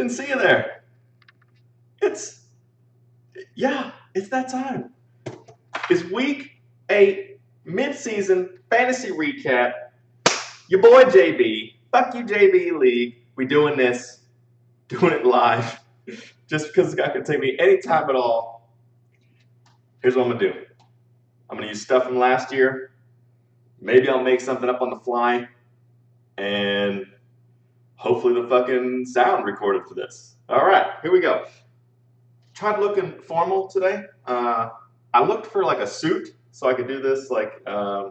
Didn't see you there. It's that time. It's week 8, mid-season fantasy recap. Your boy JB. Fuck you, JB League. We doing it live. Just because it's not gonna take me any time at all. Here's what I'm gonna do. I'm gonna use stuff from last year. Maybe I'll make something up on the fly, and hopefully the fucking sound recorded for this. All right, here we go. Tried looking formal today. I looked for like a suit so I could do this like I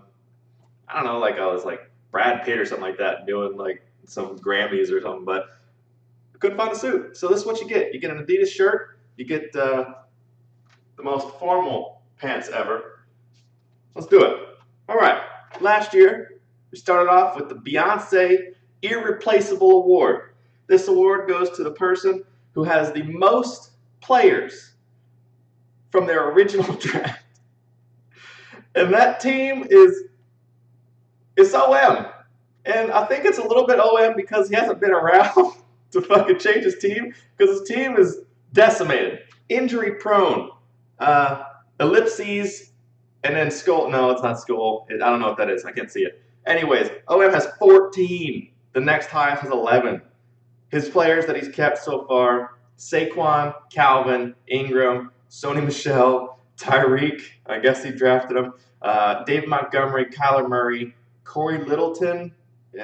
don't know, like I was like Brad Pitt or something like that doing like some Grammys or something, but I couldn't find a suit. So this is what you get. You get an Adidas shirt. You get the most formal pants ever. Let's do it. All right. Last year, we started off with the Beyonce Irreplaceable Award. This award goes to the person who has the most players from their original draft. And that team is OM. And I think it's a little bit OM because he hasn't been around to fucking change his team, because his team is decimated, injury prone, ellipses, and then skull. No, it's not skull. I don't know what that is. I can't see it. Anyways, OM has 14. The next highest has 11. His players that he's kept so far: Saquon, Calvin, Ingram, Sony Michel, Tyreek. I guess he drafted him. David Montgomery, Kyler Murray, Corey Littleton. He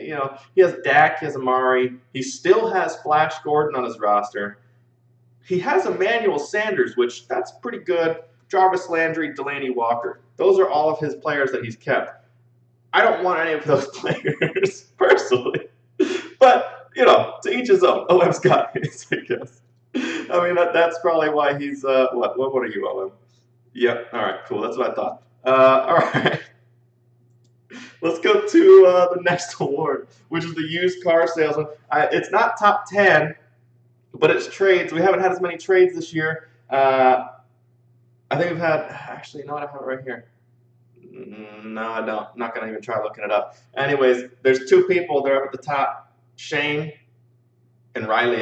has Dak, he has Amari. He still has Flash Gordon on his roster. He has Emmanuel Sanders, which that's pretty good. Jarvis Landry, Delaney Walker. Those are all of his players that he's kept. I don't want any of those players personally, but to each his own. OM's got his, I guess. I mean, that's probably why he's what are you, OM? Yep. All right. Cool. That's what I thought. All right. Let's go to the next award, which is the used car salesman. It's not top 10, but it's trades. We haven't had as many trades this year. I think we've had, actually, you know what, I have it right here. No, I don't. I'm not going to even try looking it up. Anyways, there's two people. They're up at the top, Shane and Riley.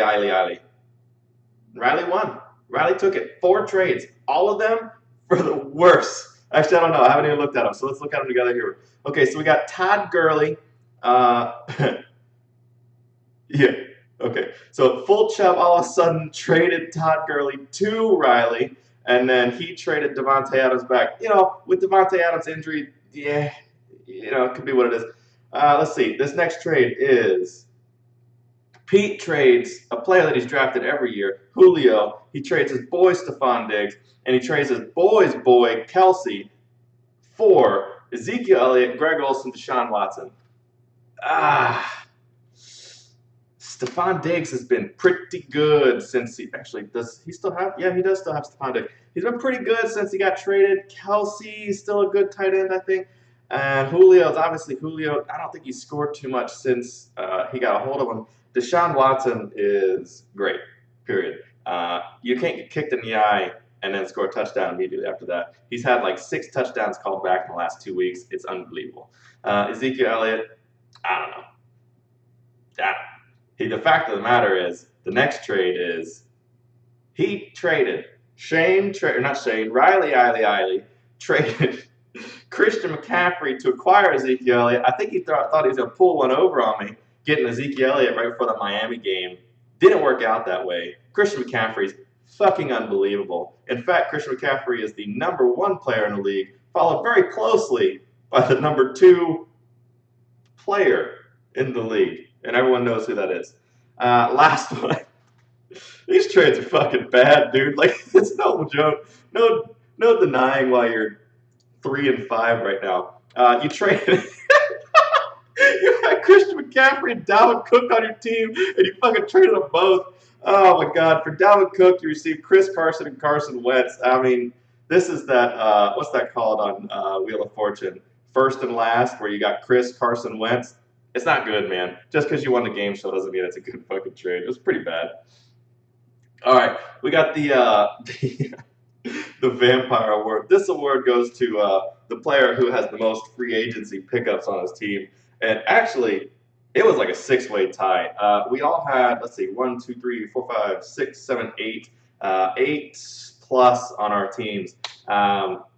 Riley won. Riley took it. 4 trades. All of them for the worst. Actually, I don't know. I haven't even looked at them. So let's look at them together here. Okay, so we got Todd Gurley. Yeah. Okay. So Full Chubb all of a sudden traded Todd Gurley to Riley, and then he traded Davante Adams back. With Davante Adams' injury, yeah, it could be what it is. Let's see. This next trade is Pete trades a player that he's drafted every year, Julio. He trades his boy Stephon Diggs, and he trades his boy's boy Kelsey for Ezekiel Elliott, Greg Olsen, Deshaun Watson. Stephon Diggs has been pretty good since does he still have? Yeah, he does still have Stephon Diggs. He's been pretty good since he got traded. Kelsey is still a good tight end, I think. And Julio is obviously Julio. I don't think he scored too much since he got a hold of him. Deshaun Watson is great, period. You can't get kicked in the eye and then score a touchdown immediately after that. He's had like 6 touchdowns called back in the last 2 weeks. It's unbelievable. Ezekiel Elliott, I don't know. The fact of the matter is, the next trade is he traded Riley traded Christian McCaffrey to acquire Ezekiel Elliott. I think he thought he was going to pull one over on me, getting Ezekiel Elliott right before the Miami game. Didn't work out that way. Christian McCaffrey's fucking unbelievable. In fact, Christian McCaffrey is the #1 player in the league, followed very closely by the #2 player in the league. And everyone knows who that is. Last one. These trades are fucking bad, dude. Like, it's no joke. No denying why you're 3-5 right now. You traded. You had Christian McCaffrey and Dalvin Cook on your team, and you fucking traded them both. Oh my God! For Dalvin Cook, you received Chris Carson and Carson Wentz. I mean, this is that. What's that called on Wheel of Fortune? First and last, where you got Chris Carson Wentz. It's not good, man. Just because you won the game show doesn't mean it's a good fucking trade. It was pretty bad. All right, we got the Vampire Award. This award goes to the player who has the most free agency pickups on his team. And actually, It was like a six-way tie. We all had, let's see, 1, 2, 3, 4, 5, 6, 7, 8, 8+ on our teams.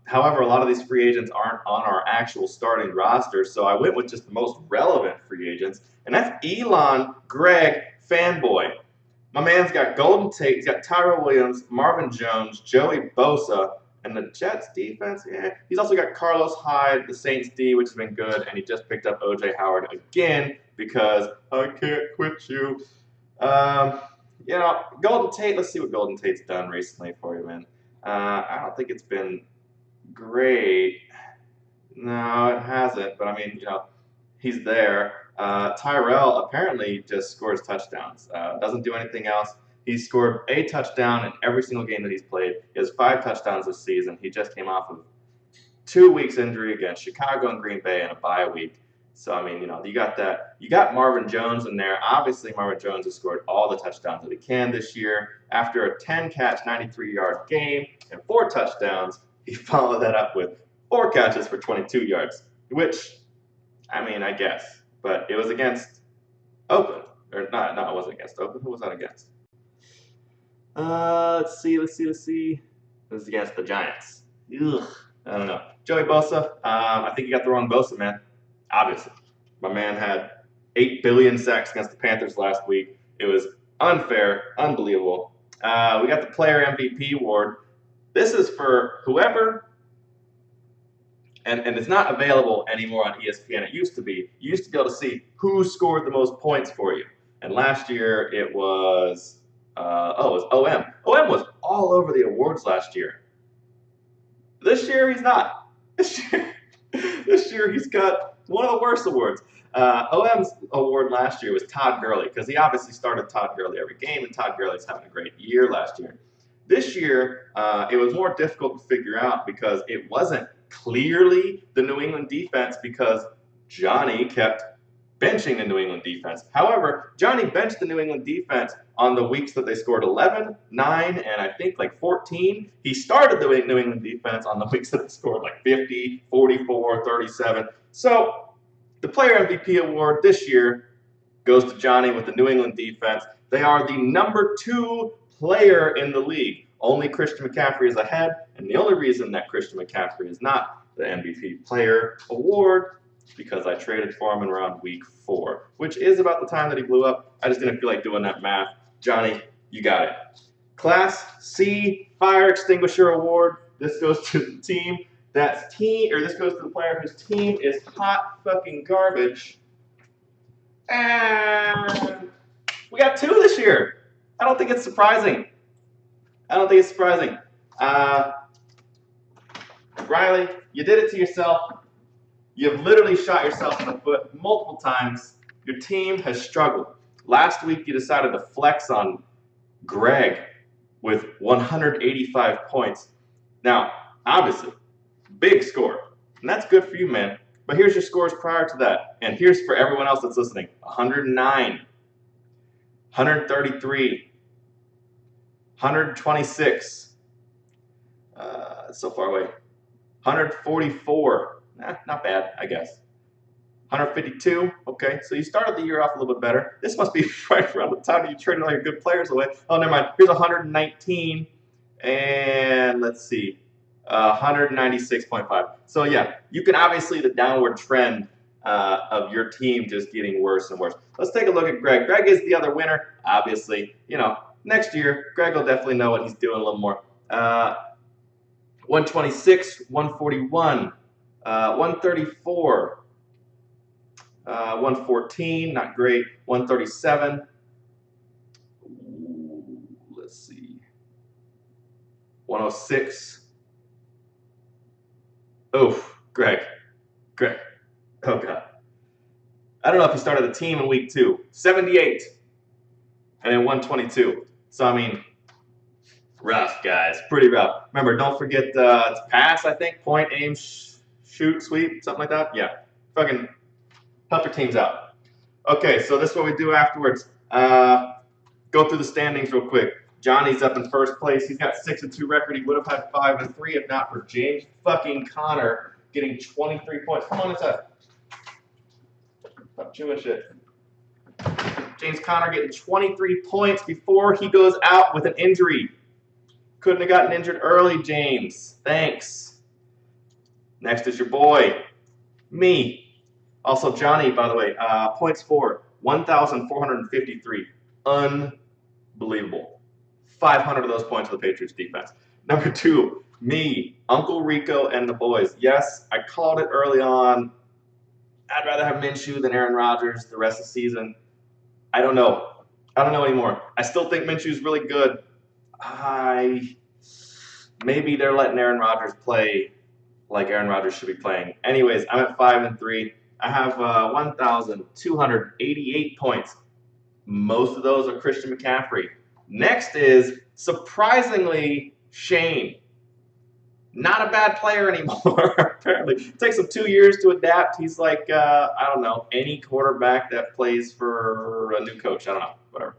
However, a lot of these free agents aren't on our actual starting roster, so I went with just the most relevant free agents, and that's Elon Greg Fanboy. My man's got Golden Tate, he's got Tyrell Williams, Marvin Jones, Joey Bosa, and the Jets defense, yeah. He's also got Carlos Hyde, the Saints D, which has been good, and he just picked up O.J. Howard again because I can't quit you. You know, Golden Tate, let's see what Golden Tate's done recently for you, man. I don't think it's been great. No, it hasn't, but I mean, you know, he's there. Tyrell apparently just scores touchdowns. Doesn't do anything else. He's scored a touchdown in every single game that he's played. He has 5 touchdowns this season. He just came off of 2 weeks injury against Chicago and Green Bay and a bye week. So, I mean, you know, you got that. You got Marvin Jones in there. Obviously, Marvin Jones has scored all the touchdowns that he can this year. After a 10-catch, 93-yard game and 4 touchdowns, he followed that up with 4 catches for 22 yards, which, I mean, I guess. But it was against Oakland. Or not, no, it wasn't against Oakland. Who was that against? Let's see. It was against the Giants. Ugh, I don't know. Joey Bosa, I think you got the wrong Bosa, man. Obviously. My man had 8 billion sacks against the Panthers last week. It was unfair, unbelievable. We got the Player MVP award. This is for whoever, and it's not available anymore on ESPN. It used to be. You used to be able to see who scored the most points for you. And last year it was, it was OM. OM was all over the awards last year. This year he's not. This year he's got one of the worst awards. OM's award last year was Todd Gurley because he obviously started Todd Gurley every game, and Todd Gurley's having a great year last year. This year, it was more difficult to figure out because it wasn't clearly the New England defense because Johnny kept benching the New England defense. However, Johnny benched the New England defense on the weeks that they scored 11, 9, and I think like 14. He started the New England defense on the weeks that they scored like 50, 44, 37. So the Player MVP award this year goes to Johnny with the New England defense. They are the number 2 player in the league. Only Christian McCaffrey is ahead, and the only reason that Christian McCaffrey is not the MVP player award is because I traded for him in around week 4, which is about the time that he blew up. I just didn't feel like doing that math. Johnny, you got it. Class C Fire Extinguisher Award. This goes to the team this goes to the player whose team is hot fucking garbage. And we got 2 this year. I don't think it's surprising. Riley, you did it to yourself. You've literally shot yourself in the foot multiple times. Your team has struggled. Last week, you decided to flex on Greg with 185 points. Now, obviously, big score. And that's good for you, man. But here's your scores prior to that. And here's for everyone else that's listening. 109, 133, 126. So far away. 144. Not bad, I guess. 152. Okay, so you started the year off a little bit better. This must be right around the time you traded all your good players away. Oh, never mind. Here's 119. And let's see. 196.5. So yeah, you can obviously the downward trend of your team just getting worse and worse. Let's take a look at Greg. Greg is the other winner, obviously. You know, next year, Greg will definitely know what he's doing a little more. 126, 141, 134, 114, not great. 137. Let's see. 106. Oof, Greg. Oh, God. I don't know if he started the team in week 2. 78. And then 122. So, I mean, rough, guys. Pretty rough. Remember, don't forget to pass, I think. Point, aim, shoot, sweep, something like that. Yeah. Fucking help your teams out. Okay, so this is what we do afterwards. Go through the standings real quick. Johnny's up in first place. He's got 6-2 record. He would have had 5-3 if not for James fucking Conner getting 23 points. Come on inside. Stop chewing shit. James Conner getting 23 points before he goes out with an injury. Couldn't have gotten injured early, James. Thanks. Next is your boy, me. Also, Johnny, by the way, points for 1,453. Unbelievable. 500 of those points for the Patriots defense. Number 2, me, Uncle Rico, and the boys. Yes, I called it early on. I'd rather have Minshew than Aaron Rodgers the rest of the season. I don't know. I don't know anymore. I still think Minshew's really good. Maybe they're letting Aaron Rodgers play like Aaron Rodgers should be playing. Anyways, I'm at 5-3. I have 1,288 points. Most of those are Christian McCaffrey. Next is, surprisingly, Shane. Not a bad player anymore, apparently. It takes him 2 years to adapt. He's like, I don't know, any quarterback that plays for a new coach. I don't know, whatever.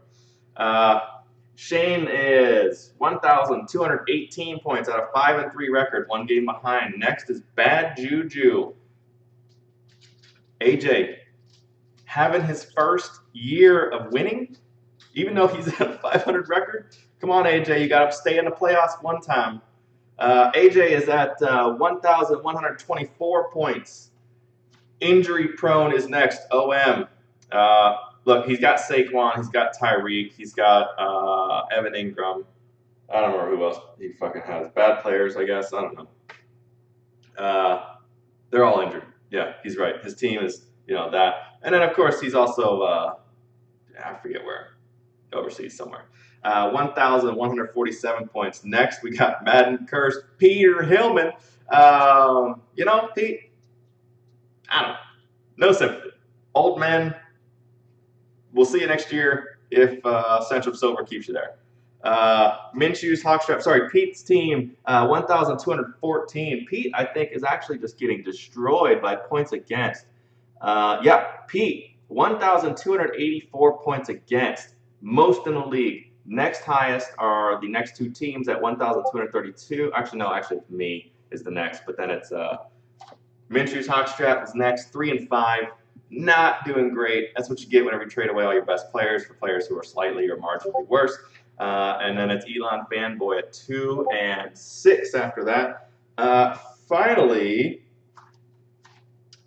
Shane is 1,218 points out of 5-3 record, 1 game behind. Next is Bad Juju. AJ, having his first year of winning, even though he's at a 500 record. Come on, AJ, you got to stay in the playoffs one time. AJ is at 1,124 points. Injury prone is next. OM. Look, he's got Saquon, he's got Tyreek, he's got Evan Ingram. I don't remember who else he fucking has. Bad players, I guess. I don't know. They're all injured. Yeah, he's right. His team is, that. And then, of course, he's also, I forget where, overseas somewhere. 1,147 points. Next, we got Madden cursed Peter Hillman. Pete, I don't know. No sympathy. Old man. We'll see you next year if Central Silver keeps you there. Minshew's Hawkstrap. Sorry, Pete's team, 1,214. Pete, I think, is actually just getting destroyed by points against. Pete, 1,284 points against. Most in the league. Next highest are the next 2 teams at 1,232. Actually, me is the next, but then it's Minshew's Hawkstrap is next, 3-5. Not doing great. That's what you get whenever you trade away all your best players for players who are slightly or marginally worse. And then it's Elon Fanboy at 2 and 6 after that. Finally,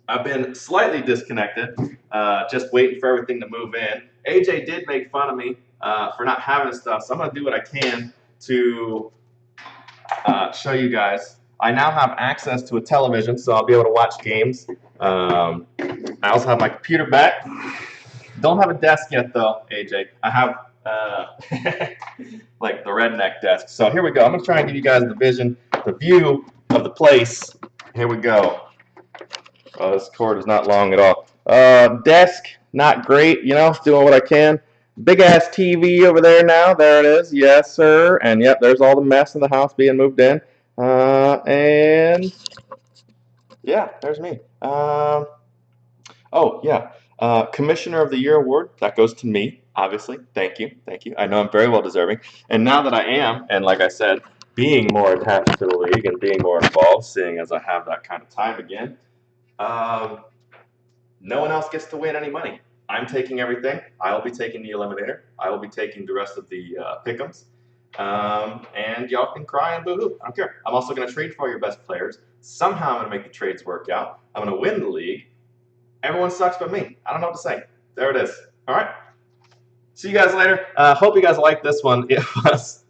I've been slightly disconnected, just waiting for everything to move in. AJ did make fun of me for not having stuff, so I'm going to do what I can to show you guys. I now have access to a television, so I'll be able to watch games. I also have my computer back. Don't have a desk yet, though, AJ. I have like the redneck desk. So here we go. I'm going to try and give you guys the view of the place. Here we go. Oh, this cord is not long at all. Desk, not great, doing what I can. Big-ass TV over there now. There it is. Yes, sir. And, yep, there's all the mess in the house being moved in. And yeah, there's me. Commissioner of the Year award, that goes to me, obviously. Thank you. I know I'm very well deserving. And now that I am, and like I said, being more attached to the league and being more involved, seeing as I have that kind of time again, no one else gets to win any money. I'm taking everything. I will be taking the eliminator. I will be taking the rest of the pick'ems. And y'all can cry and boo-hoo. I don't care. I'm also going to trade for your best players. Somehow I'm going to make the trades work out. I'm going to win the league. Everyone sucks but me. I don't know what to say. There it is. All right. See you guys later. Hope you guys liked this one. It was,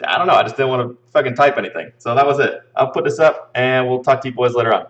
I don't know. I just didn't want to fucking type anything. So that was it. I'll put this up, and we'll talk to you boys later on.